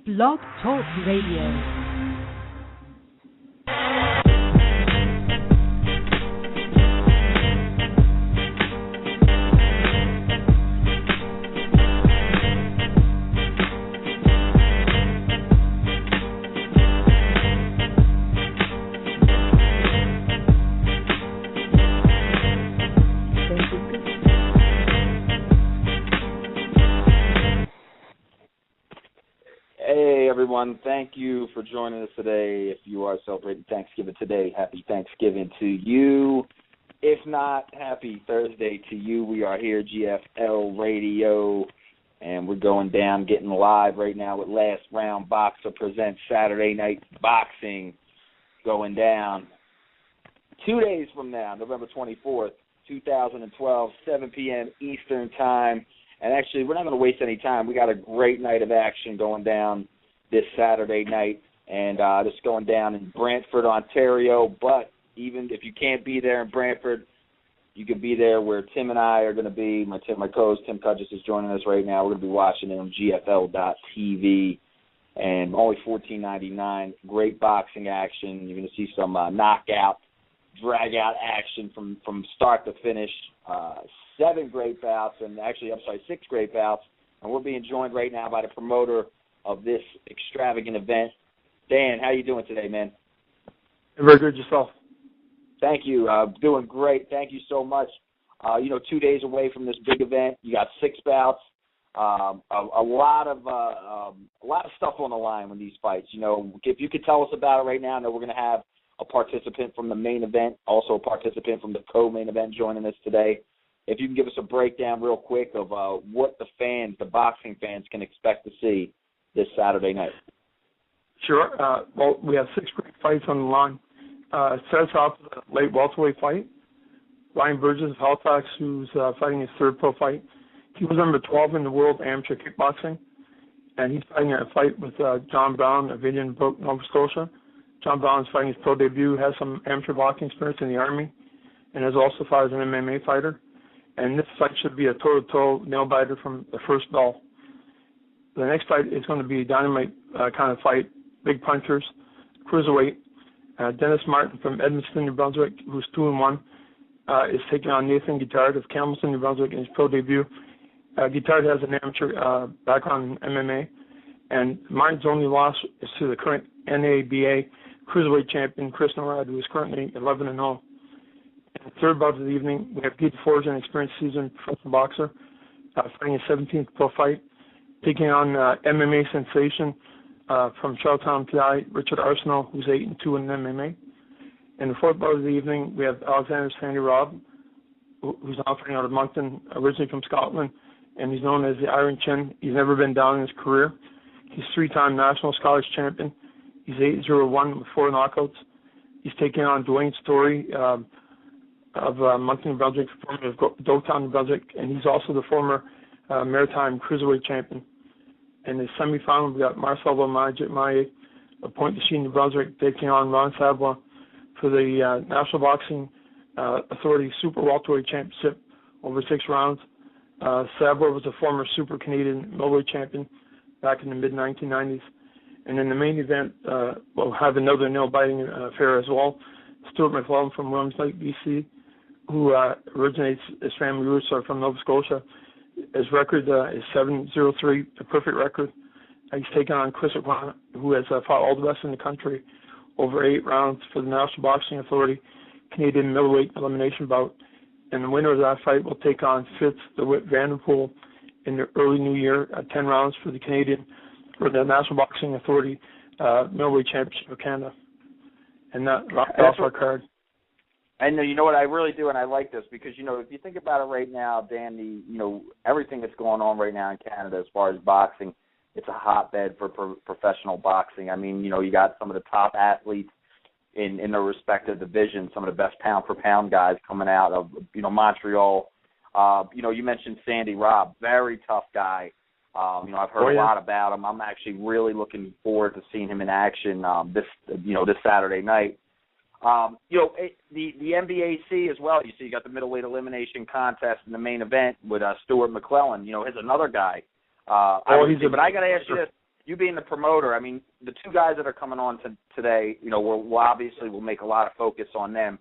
Blog Talk Radio. Everyone, thank you for joining us today. If you are celebrating Thanksgiving today, happy Thanksgiving to you. If not, happy Thursday to you. We are here, GFL Radio, and we're going down, getting live right now with Last Round Boxer presents Saturday Night Boxing, going down 2 days from now, November 24th, 2012, 7 p.m. Eastern Time. And actually, we're not going to waste any time. We got a great night of action going down this Saturday night, and this is going down in Brantford, Ontario. But even if you can't be there in Brantford, you can be there where Tim and I are going to be. My co-host Tim Cudgess is joining us right now. We're going to be watching it on GFL.TV, and only $14.99. Great boxing action. You're going to see some knockout, drag-out action from start to finish. 6 great bouts, and we're being joined right now by the promoter of this extravagant event. Dan, how you doing today, man? Very good. Yourself? Thank you. Doing great. Thank you so much. 2 days away from this big event. You got 6 bouts. A lot of stuff on the line with these fights. If you could tell us about it right now. I know we're going to have a participant from the main event, also a participant from the co-main event joining us today. If you can give us a breakdown real quick of what the boxing fans can expect to see this Saturday night. Sure. Well, we have 6 great fights on the line. It starts off with a late welterweight fight. Ryan Burgess of Halifax, who's fighting his third pro fight. He was number 12 in the world amateur kickboxing, and he's fighting a fight with John Brown of Indian Brook, Nova Scotia. John Brown is fighting his pro debut, has some amateur boxing experience in the Army, and has also fought as an MMA fighter. And this fight should be a toe-to-toe nail-biter from the first bell. The next fight is going to be a dynamite kind of fight, big punchers, cruiserweight. Dennis Martin from Edmundston, New Brunswick, who's 2-1, is taking on Nathan Guitard of Campbellton, New Brunswick, in his pro debut. Guitard has an amateur background in MMA, and Martin's only loss is to the current NABA cruiserweight champion, Chris Norad, who is currently 11-0. In the third bout of the evening, we have Pete Forge, an experienced seasoned professional boxer, fighting his 17th pro fight, taking on MMA sensation from Charlottetown, PI, Richard Arsenault, who's 8-2 in MMA. In the fourth bout of the evening, we have Alexander Sandy Robb, who's now fighting out of Moncton, originally from Scotland, and he's known as the Iron Chin. He's never been down in his career. He's 3-time national Scottish champion. He's 8-0-1 with 4 knockouts. He's taking on Dwayne Story of Moncton, New Brunswick, former of Dogtown, New Brunswick, and he's also the former Maritime Cruiserweight champion. In the semifinal, we got Marcelo Maye of Pointe-de-Chine, New Brunswick, taking on Ron Savoie for the National Boxing Authority Super Welterweight Championship over 6 rounds. Savoie was a former Super Canadian middleweight champion back in the mid-1990s. And in the main event, we'll have another nail-biting affair as well. Stuart McClellan from Williams Lake, BC, who originates, his family roots are from Nova Scotia. His record is 7-0-3, a perfect record. He's taken on Chris O'Connor, who has fought all the best in the country over 8 rounds for the National Boxing Authority Canadian middleweight elimination bout. And the winner of that fight will take on Fitz DeWitt Vanderpool in the early new year at 10 rounds for the the National Boxing Authority middleweight championship of Canada. And that's off our card. I know, you know what, I really do, and I like this because, if you think about it right now, Dan, everything that's going on right now in Canada as far as boxing, it's a hotbed for professional boxing. I mean, you got some of the top athletes in their respective divisions, some of the best pound-for-pound guys coming out of, Montreal. You mentioned Sandy Robb, very tough guy. I've heard a lot about him. I'm actually really looking forward to seeing him in action this Saturday night. The NBAC as well. You got the middleweight elimination contest in the main event with Stuart McClellan. He's another guy. But I got to ask you this: you being the promoter, I mean, the two guys that are coming on today, you know, we'll obviously we'll make a lot of focus on them.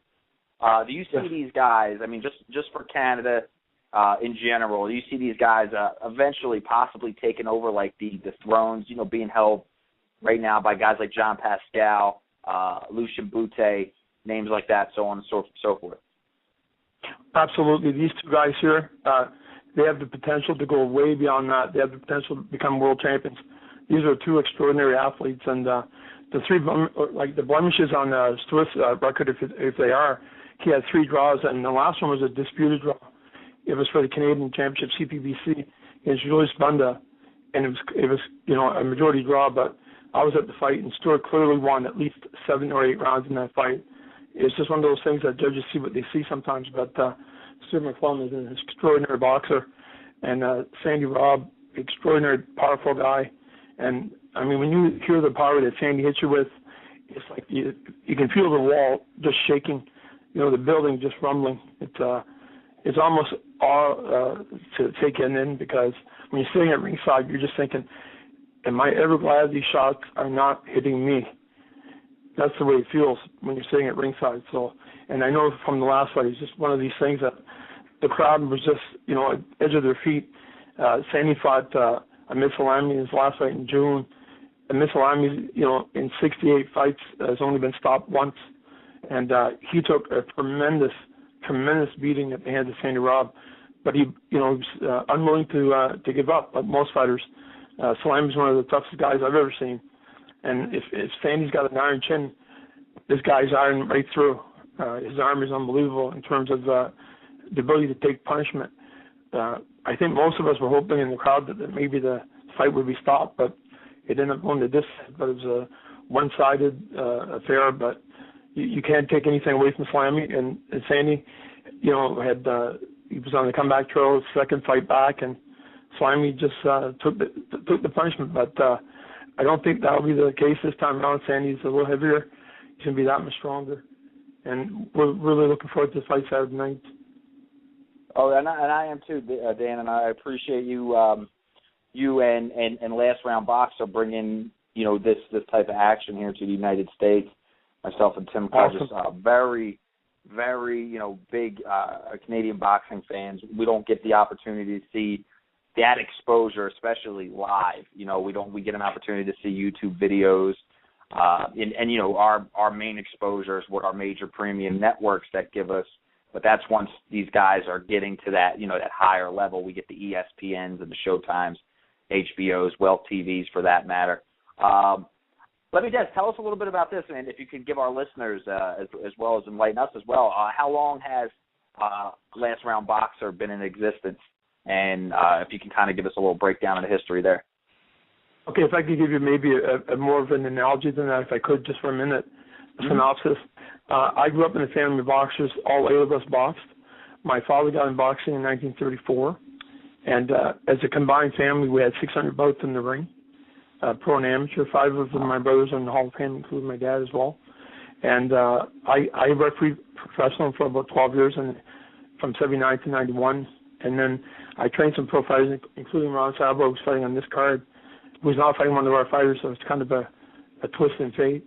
Do you see these guys, I mean, just for Canada in general, do you see these guys eventually possibly taking over, like, the thrones, you know, being held right now by guys like John Pascal, Lucien Boutte, names like that, so on and so forth? Absolutely. These two guys here, they have the potential to go way beyond that. They have the potential to become world champions. These are two extraordinary athletes, and the three, like the blemishes on Stewart's record, if they are, he had 3 draws, and the last one was a disputed draw. It was for the Canadian Championship, CPBC, against Julius Bunda, and it was you know, a majority draw, but I was at the fight, and Stewart clearly won at least 7 or 8 rounds in that fight. It's just one of those things that judges see what they see sometimes, but Stuart McClellan is an extraordinary boxer, and Sandy Robb, extraordinary, powerful guy. And, I mean, when you hear the power that Sandy hits you with, it's like you can feel the wall just shaking, you know, the building just rumbling. It's almost awe to take in because when you're sitting at ringside, you're just thinking, am I ever glad these shots are not hitting me? That's the way it feels when you're sitting at ringside. So, and I know from the last fight, it's just one of these things that the crowd was just, you know, at the edge of their feet. Sandy fought Amit Salami in his last fight in June. Amit Salami, you know, in 68 fights has only been stopped once, and he took a tremendous beating at the hands of Sandy Robb. But he, you know, was unwilling to give up, like most fighters. Salami's one of the toughest guys I've ever seen. And if Sandy's got an iron chin, this guy's iron right through. His arm is unbelievable in terms of the ability to take punishment. I think most of us were hoping in the crowd that maybe the fight would be stopped, but it ended up going to this. But it was a one-sided affair. But you can't take anything away from Salami. And Sandy, you know, he was on the comeback trail, his second fight back, and Salami just took the punishment. But I don't think that'll be the case this time around. Sandy's a little heavier. He's going to be that much stronger. And we're really looking forward to the fight Saturday night. Oh, and I am too, Dan, and I appreciate you and Last Round Boxer bringing, you know, this type of action here to the United States. Myself and Tim Curtis, very, very, you know, big Canadian boxing fans. We don't get the opportunity to see that exposure, especially live. You know, we get an opportunity to see YouTube videos, and you know, our main exposure is what our major premium networks that give us. But that's once these guys are getting to that, you know, that higher level. We get the ESPNs and the Showtimes, HBOs, Wealth TVs for that matter. Let me just tell us a little bit about this, and if you could give our listeners as well as enlighten us as well. How long has Last Round Boxer been in existence? And if you can kind of give us a little breakdown of the history there. Okay, if I could give you maybe a more of an analogy than that, if I could, just for a minute, a synopsis. I grew up in a family of boxers. All 8 of us boxed. My father got in boxing in 1934, and as a combined family, we had 600 bouts in the ring, pro and amateur. 5 of them, my brothers, are in the Hall of Fame, including my dad as well. And I refereed professional for about 12 years, and from 79 to 91. And then I trained some pro fighters, including Ron Sabo, who's fighting on this card, who's now fighting one of our fighters, so it's kind of a twist in fate.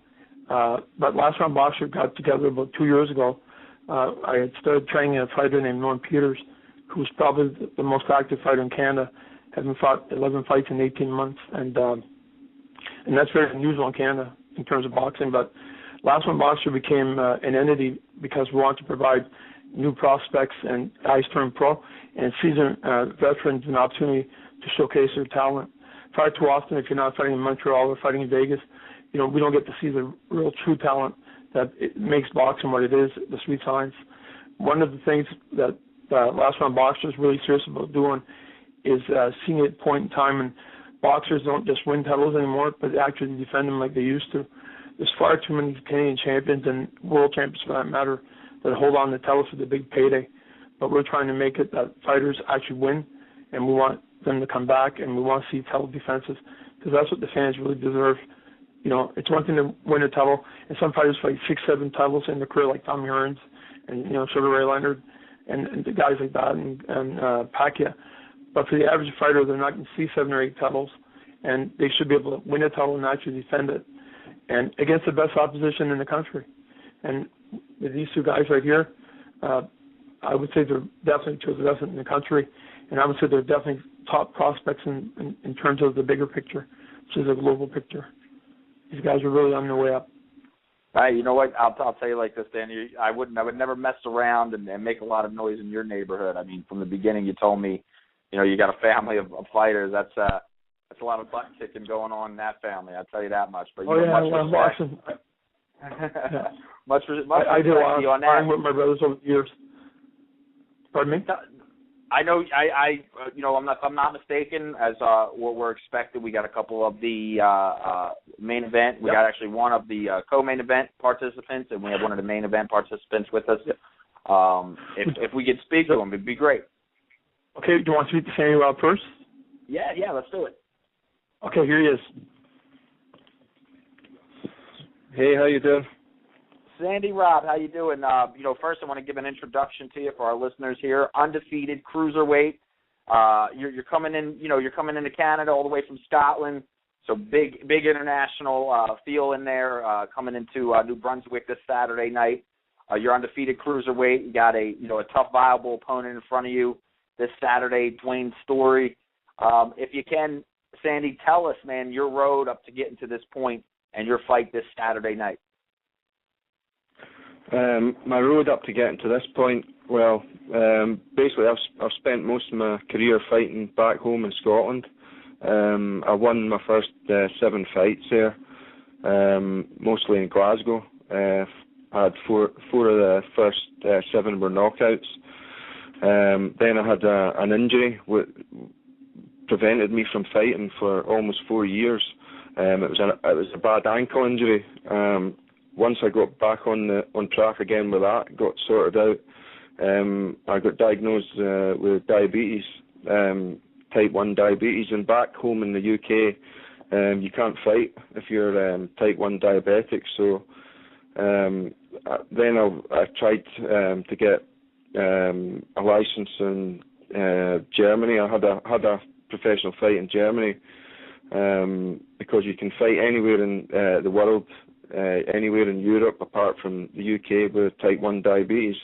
But Last Round Boxer got together about 2 years ago. I had started training a fighter named Norm Peters, who's probably the most active fighter in Canada, having fought 11 fights in 18 months. And that's very unusual in Canada in terms of boxing. But Last Round Boxer became an entity because we wanted to provide new prospects and guys turn pro and seasoned veterans an opportunity to showcase their talent. Far too often, if you're not fighting in Montreal or fighting in Vegas, you know, we don't get to see the real true talent that it makes boxing what it is, the sweet science. One of the things that Last Round Boxer is really serious about doing is seeing a point in time when boxers don't just win titles anymore, but actually defend them like they used to. There's far too many Canadian champions and world champions, for that matter, that hold on to titles for the big payday. But we're trying to make it that fighters actually win, and we want them to come back, and we want to see title defenses, because that's what the fans really deserve. You know, it's one thing to win a title, and some fighters fight 6-7 titles in their career, like Tommy Hearns and, you know, Sugar Ray Leonard and the guys like that, and Pacquiao. But for the average fighter, they're not going to see 7 or 8 titles, and they should be able to win a title and actually defend it, and against the best opposition in the country. And with these two guys right here, I would say they're definitely two of the best in the country, and I would say they're definitely top prospects in terms of the bigger picture, which is a global picture. These guys are really on their way up. Hey, you know what? I'll tell you like this, Danny. I would never mess around and make a lot of noise in your neighborhood. I mean, from the beginning, you told me, you got a family of fighters. That's a lot of butt kicking going on in that family. I'll tell you that much. But much respect. Much respect I do on that. with my brothers over the years. Pardon me? I know. I'm not mistaken. As what we're expected, we got a couple of the main event. We got actually one of the co-main event participants, and we have one of the main event participants with us. If we could speak to him, it'd be great. Okay. Do you want to speak to Sandy Rob first? Yeah. Let's do it. Okay. Here he is. Hey, how you doing? Sandy Rob, how you doing? First I want to give an introduction to you for our listeners here. Undefeated cruiserweight. You're coming in. You're coming into Canada all the way from Scotland. So big international feel in there. Coming into New Brunswick this Saturday night. You're undefeated cruiserweight. You got a tough, viable opponent in front of you this Saturday, Dwayne Story. If you can, Sandy, tell us, man, your road up to getting to this point and your fight this Saturday night. My road up to getting to this point, well, basically I've spent most of my career fighting back home in Scotland. I won my first 7 fights there, mostly in Glasgow. I had four of the first 7 were knockouts. Then I had an injury which prevented me from fighting for almost 4 years. It was a bad ankle injury. Once I got back on track again with that, got sorted out, I got diagnosed with diabetes, type 1 diabetes, and back home in the UK, you can't fight if you're type 1 diabetic. So then I tried to get a license in Germany. I had a professional fight in Germany because you can fight anywhere in the world. Anywhere in Europe apart from the UK with type 1 diabetes.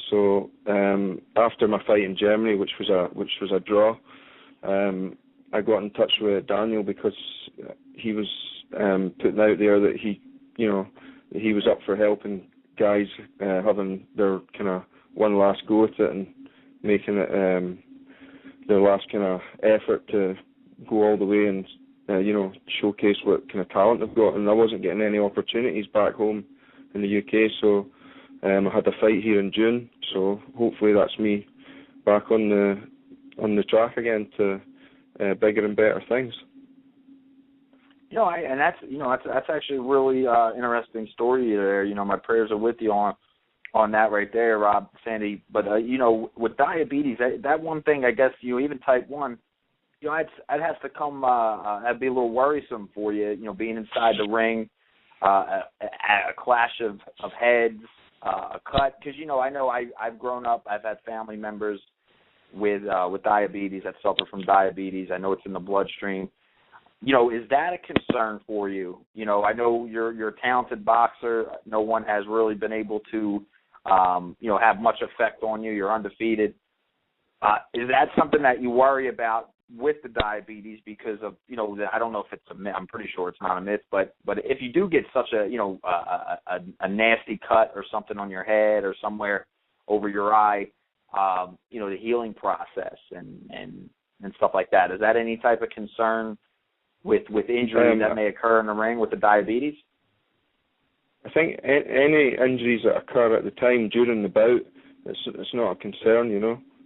So after my fight in Germany, which was a draw, I got in touch with Daniel because he was putting out there that he was up for helping guys having their kind of one last go at it and making it their last kind of effort to go all the way and showcase what kind of talent they've got, and I wasn't getting any opportunities back home in the UK, so I had a fight here in June, so hopefully that's me back on the track again to bigger and better things. That's actually a really interesting story there. My prayers are with you on that right there, Rob, Sandy. But with diabetes, that one thing, I guess, even type 1. It has to come. That'd be a little worrisome for you. Being inside the ring, a clash of heads, a cut. Because I know I've grown up. I've had family members with diabetes that suffer from diabetes. I know it's in the bloodstream. Is that a concern for you? I know you're a talented boxer. No one has really been able to, have much effect on you. You're undefeated. Is that something that you worry about with the diabetes because of, I don't know if it's a myth. I'm pretty sure it's not a myth, but if you do get such a nasty cut or something on your head or somewhere over your eye, the healing process and stuff like that, is that any type of concern with injuries that may occur in the ring with the diabetes? I think any injuries that occur at the time during the bout, it's not a concern,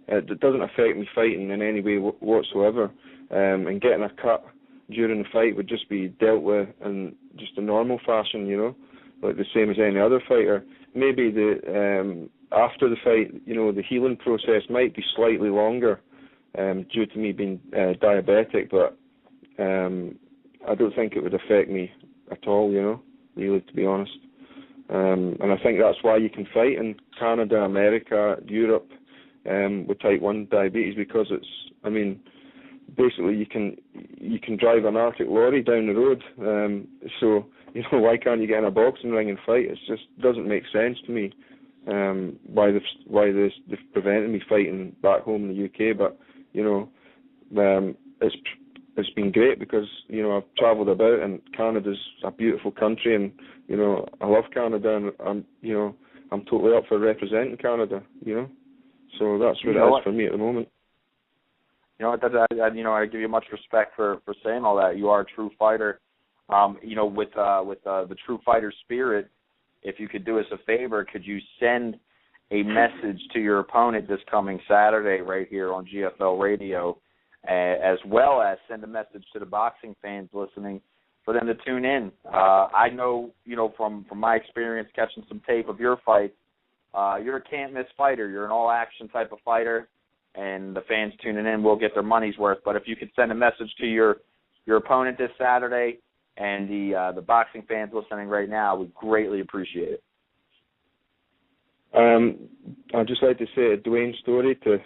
It doesn't affect me fighting in any way whatsoever. And getting a cut during the fight would just be dealt with in just a normal fashion, like the same as any other fighter. Maybe after the fight, the healing process might be slightly longer due to me being diabetic, but I don't think it would affect me at all, really, to be honest. And I think that's why you can fight in Canada, America, Europe, with type 1 diabetes, because basically you can drive an Arctic lorry down the road. So why can't you get in a boxing ring and fight? It just doesn't make sense to me. Why they've prevented me fighting back home in the UK, but it's been great because I've travelled about, and Canada's a beautiful country, and I love Canada, and I'm totally up for representing Canada. So that's what it is for me at the moment. I give you much respect for saying all that. You are a true fighter. With the true fighter spirit, if you could do us a favor, could you send a message to your opponent this coming Saturday right here on GFL Radio, as well as send a message to the boxing fans listening for them to tune in? I know, from my experience catching some tape of your fight, you're a can't-miss fighter. You're an all-action type of fighter, and the fans tuning in will get their money's worth. But if you could send a message to your opponent this Saturday and the boxing fans listening right now, we'd greatly appreciate it. I'd just like to say to Dwayne Storey to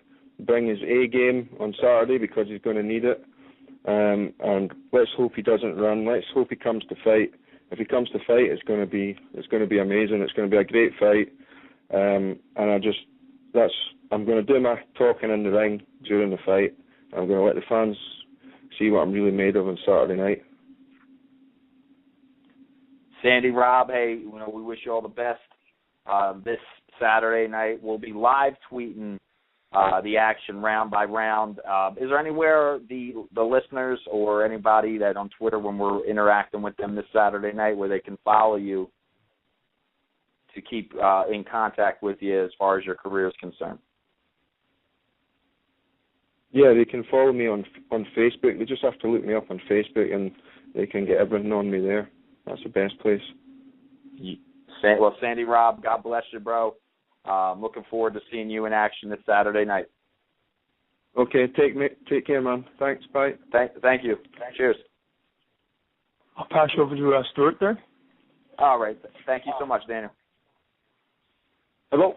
bring his A game on Saturday, because he's going to need it. And let's hope he doesn't run. Let's hope he comes to fight. If he comes to fight, it's going to be amazing. It's going to be a great fight. And I'm going to do my talking in the ring during the fight. I'm going to let the fans see what I'm really made of on Saturday night. Sandy, Rob, hey, we wish you all the best. This Saturday night we'll be live tweeting the action round by round. Is there anywhere the listeners or anybody that on Twitter, when we're interacting with them this Saturday night, where they can follow you to keep in contact with you as far as your career is concerned? Yeah, they can follow me on Facebook. They just have to look me up on Facebook, and they can get everything on me there. That's the best place. Well, Sandy, Rob, God bless you, bro. Looking forward to seeing you in action this Saturday night. Okay, take care, man. Thanks, bye. Thank you. Cheers. I'll pass you over to Stuart there. All right. Thank you so much, Daniel. Hello.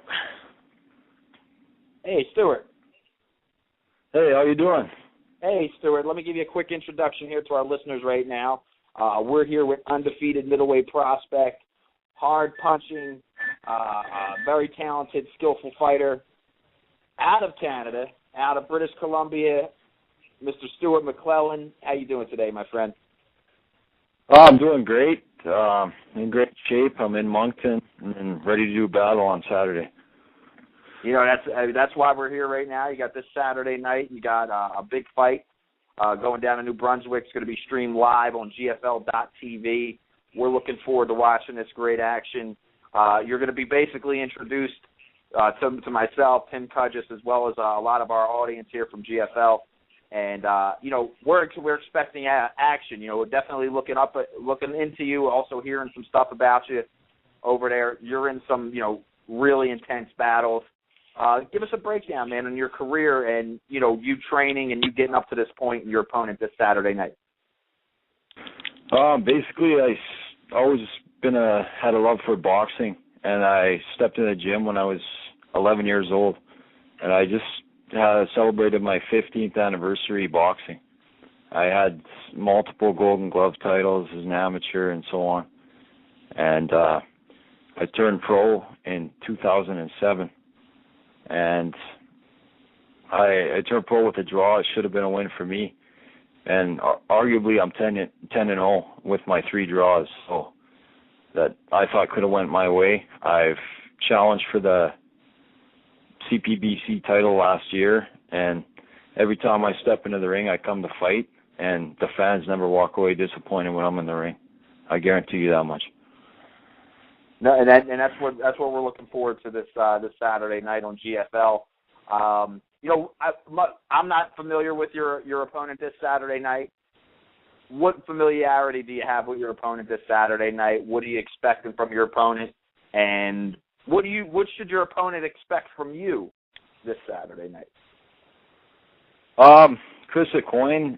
Hey, Stuart. Hey, how you doing? Hey, Stuart. Let me give you a quick introduction here to our listeners right now. We're here with undefeated middleweight prospect, hard-punching, very talented, skillful fighter out of Canada, out of British Columbia, Mr. Stuart McClellan. How you doing today, my friend? I'm doing great. In great shape. I'm in Moncton and ready to do battle on Saturday. That's why we're here right now. You got this Saturday night. You got a big fight going down to New Brunswick. It's going to be streamed live on GFL.TV. We're looking forward to watching this great action. You're going to be basically introduced to myself, Tim Cudgis, as well as a lot of our audience here from GFL. And, we're expecting action. We're definitely looking into you, also hearing some stuff about you over there. You're in some, really intense battles. Give us a breakdown, man, on your career and, you training and you getting up to this point and your opponent this Saturday night. Basically, I always had a love for boxing, and I stepped in the gym when I was 11 years old, and I just celebrated my 15th anniversary boxing. I had multiple Golden Glove titles as an amateur and so on, and I turned pro in 2007, and I turned pro with a draw. It should have been a win for me. And arguably, I'm 10-0 with my 3 draws, so that I thought could have went my way. I've challenged for the CPBC title last year, and every time I step into the ring, I come to fight, and the fans never walk away disappointed when I'm in the ring. I guarantee you that much. No, and that's what we're looking forward to this Saturday night on GFL. I'm not familiar with your opponent this Saturday night. What familiarity do you have with your opponent this Saturday night? What are you expecting from your opponent? And what should your opponent expect from you this Saturday night? Chris Aucoin,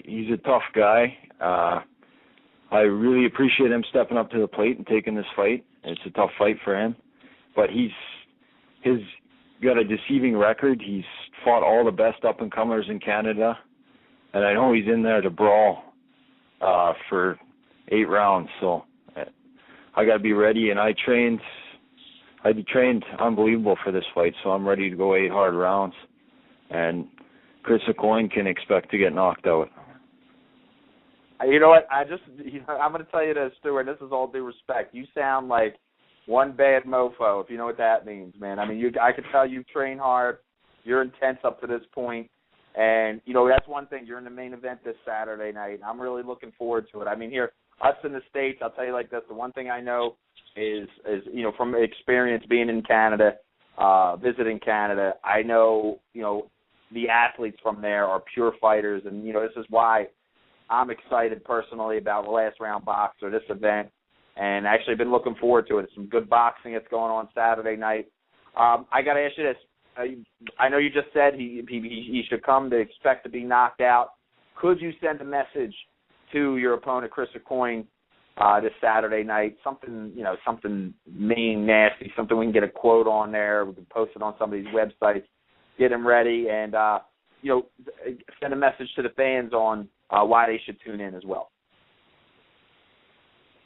he's a tough guy. I really appreciate him stepping up to the plate and taking this fight. It's a tough fight for him, but he's got a deceiving record. He's fought all the best up-and-comers in Canada, and I know he's in there to brawl for 8 rounds. So I got to be ready, and I trained unbelievable for this fight, so I'm ready to go 8 hard rounds. And Chris Aucoin can expect to get knocked out. You know what? I'm going to tell you this, Stuart. This is all due respect. You sound like one bad mofo, if you know what that means, man. I mean, I can tell you train hard. You're intense up to this point. And, that's one thing. You're in the main event this Saturday night. I'm really looking forward to it. I mean, here, us in the States, I'll tell you like this. The one thing I know is from experience being in Canada, visiting Canada, I know, the athletes from there are pure fighters. And, this is why I'm excited personally about the Last Round Boxer, this event, and actually been looking forward to it. Some good boxing that's going on Saturday night. I got to ask you this. I know you just said he should come to expect to be knocked out. Could you send a message to your opponent, Chris Aucoin, this Saturday night? Something mean, nasty, something we can get a quote on there. We can post it on some of these websites. Get him ready and, send a message to the fans on why they should tune in as well.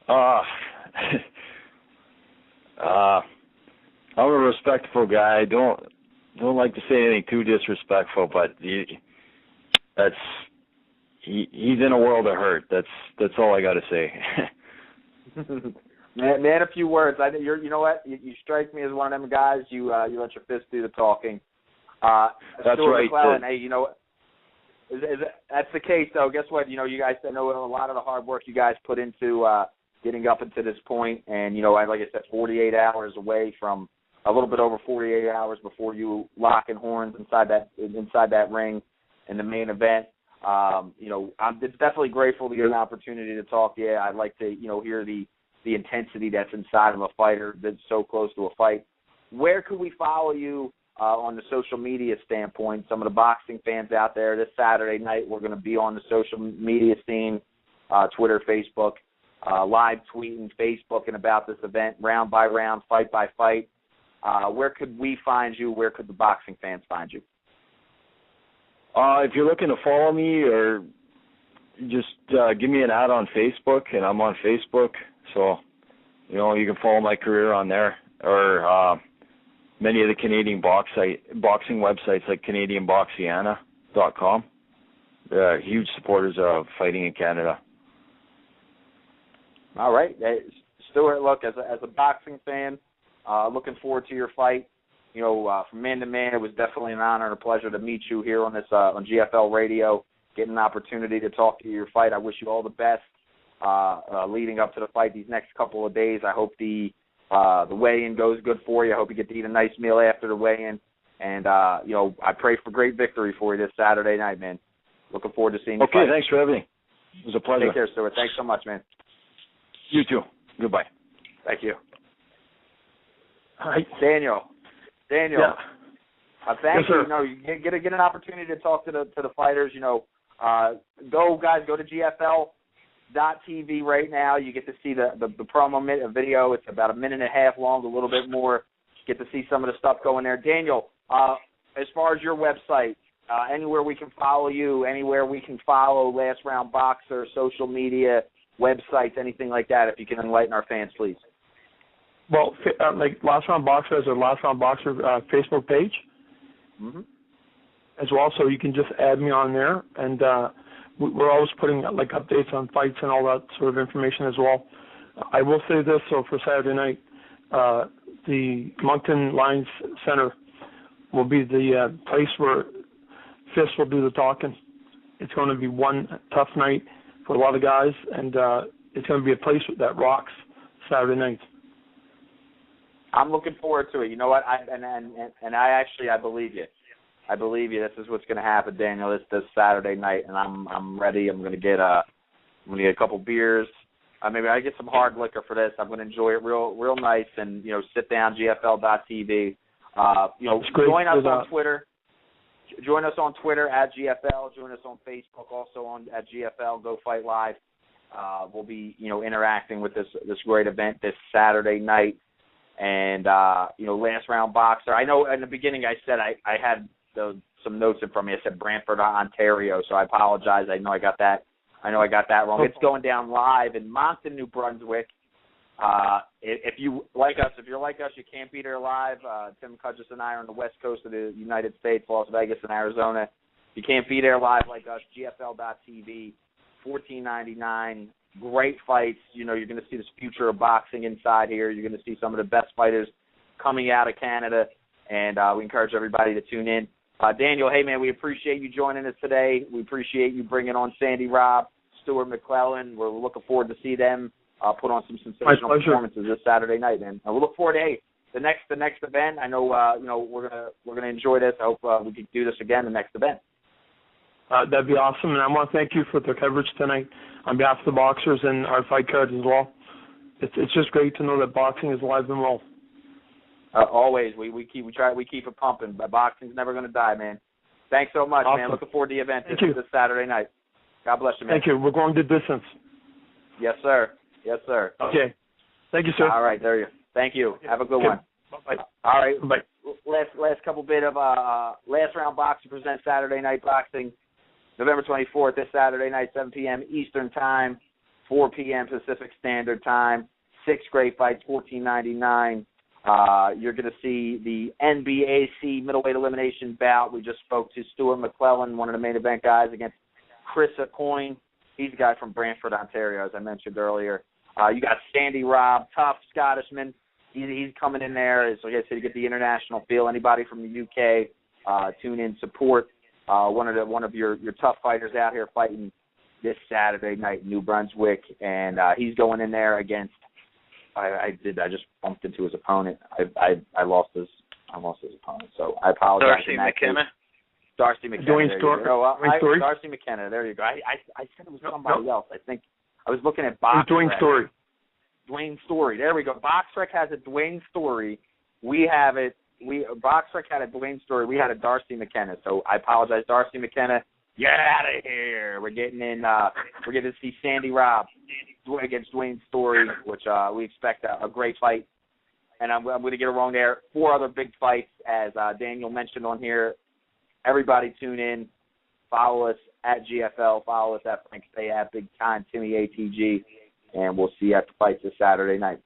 I'm a respectful guy. Don't like to say anything too disrespectful, but he's in a world of hurt. That's all I got to say. man, a few words. You know what? You strike me as one of them guys. You let your fist do the talking. That's Stuart right. McClellan, hey, you know what? That's the case, though. Guess what? You guys, I know a lot of the hard work you guys put into getting up into this point, and like I said, 48 hours away from a little bit over 48 hours before you locking horns inside that ring in the main event. I'm definitely grateful to get an opportunity to talk to you. I'd like to hear the intensity that's inside of a fighter that's so close to a fight. Where could we follow you on the social media standpoint? Some of the boxing fans out there, this Saturday night we're going to be on the social media scene, Twitter, Facebook, live tweeting, Facebooking about this event, round by round, fight by fight. Where could we find you? Where could the boxing fans find you? If you're looking to follow me, or just give me an ad on Facebook, and I'm on Facebook, so you can follow my career on there, or many of the Canadian boxing websites like CanadianBoxiana.com. They're huge supporters of fighting in Canada. All right. Hey, Stuart, look, as a boxing fan, looking forward to your fight. From man to man, it was definitely an honor and a pleasure to meet you here on this on GFL Radio, getting an opportunity to talk to you your fight. I wish you all the best leading up to the fight these next couple of days. I hope the weigh-in goes good for you. I hope you get to eat a nice meal after the weigh-in. And, I pray for great victory for you this Saturday night, man. Looking forward to seeing you fight. Okay, thanks for everything. It was a pleasure. Take care, Stuart. Thanks so much, man. You too. Goodbye. Thank you. Hi. Daniel. Yeah. Thank Yes, you. You get an opportunity to talk to the fighters. Go to GFL.TV right now. You get to see the promo video. It's about a minute and a half long, a little bit more. Get to see some of the stuff going there. Daniel, as far as your website, anywhere we can follow you, anywhere we can follow Last Round Boxer, social media, websites, anything like that, if you can enlighten our fans, please. Well, like Last Round Boxer has a Last Round Boxer Facebook page as well, so you can just add me on there, and we're always putting like updates on fights and all that sort of information as well. I will say this, so for Saturday night, the Moncton Lions Center will be the place where Fist will do the talking. It's going to be one tough night for a lot of guys, and it's going to be a place that rocks Saturday night. I'm looking forward to it. You know what? I believe you. I believe you. This is what's going to happen, Daniel. This Saturday night, and I'm ready. I'm going to get a couple beers. Maybe I get some hard liquor for this. I'm going to enjoy it real nice, and sit down GFL.TV. Join us on Twitter. Join us on Twitter at GFL. Join us on Facebook also at GFL. Go Fight Live. We'll be interacting with this great event this Saturday night. And, Last Round Boxer. I know in the beginning I said I had the some notes in from me. I said Brantford, Ontario, so I apologize. I know I got that wrong. It's going down live in Moncton, New Brunswick. If you're like us, you can't be there live. Tim Cudgess and I are on the west coast of the United States, Las Vegas and Arizona. If you can't be there live like us, GFL.TV, $14.99. Great fights. You're going to see this future of boxing inside here. You're going to see some of the best fighters coming out of Canada, and we encourage everybody to tune in. Daniel, hey, man, we appreciate you joining us today. We appreciate you bringing on Sandy Robb, Stuart McClellan. We're looking forward to see them put on some sensational performances this Saturday night, man. And we look forward to the next event. I know we're gonna enjoy this. I hope we can do this again the next event. That'd be awesome, and I want to thank you for the coverage tonight on behalf of the boxers and our fight cards as well. It's just great to know that boxing is alive and well. Always, we keep it pumping. But boxing's never going to die, man. Thanks so much, awesome. Man. Looking forward to the event this Saturday night. God bless you, man. Thank you. We're going the distance. Yes, sir. Yes, sir. Okay. Thank you, sir. All right, there you go. Thank you. Okay. Have a good one. Bye. All right. Bye. Last couple bit of Last Round Boxing presents Saturday Night Boxing, November 24th, this Saturday night, 7 p.m. Eastern Time, 4 p.m. Pacific Standard Time. 6 great fights, $14.99. You're going to see the NBAC middleweight elimination bout. We just spoke to Stuart McClellan, one of the main event guys, against Chris Aucoin. He's a guy from Brantford, Ontario, as I mentioned earlier. You got Sandy Robb, tough Scottishman. He's coming in there. So, like I said, you get the international feel. Anybody from the UK, tune in, support one of your tough fighters out here fighting this Saturday night in New Brunswick. And he's going in there against I just bumped into his opponent. I lost his opponent, so I apologize. Darcy McKenna. Darcy McKenna. There you go. I said it was somebody else. I think I was looking at Boxrec. Dwayne Story. There we go. Boxrec has a Dwayne Story. We have it. Boxrec had a Dwayne Story. We had a Darcy McKenna. So I apologize, Darcy McKenna. Get out of here. We're getting in. We're getting to see Sandy Robb against Dwayne Story, which we expect a great fight. And I'm going to get it wrong there. 4 other big fights, as Daniel mentioned on here. Everybody tune in. Follow us at GFL. Follow us at Frank Stay at Big Time Timmy ATG. And we'll see you at the fights this Saturday night.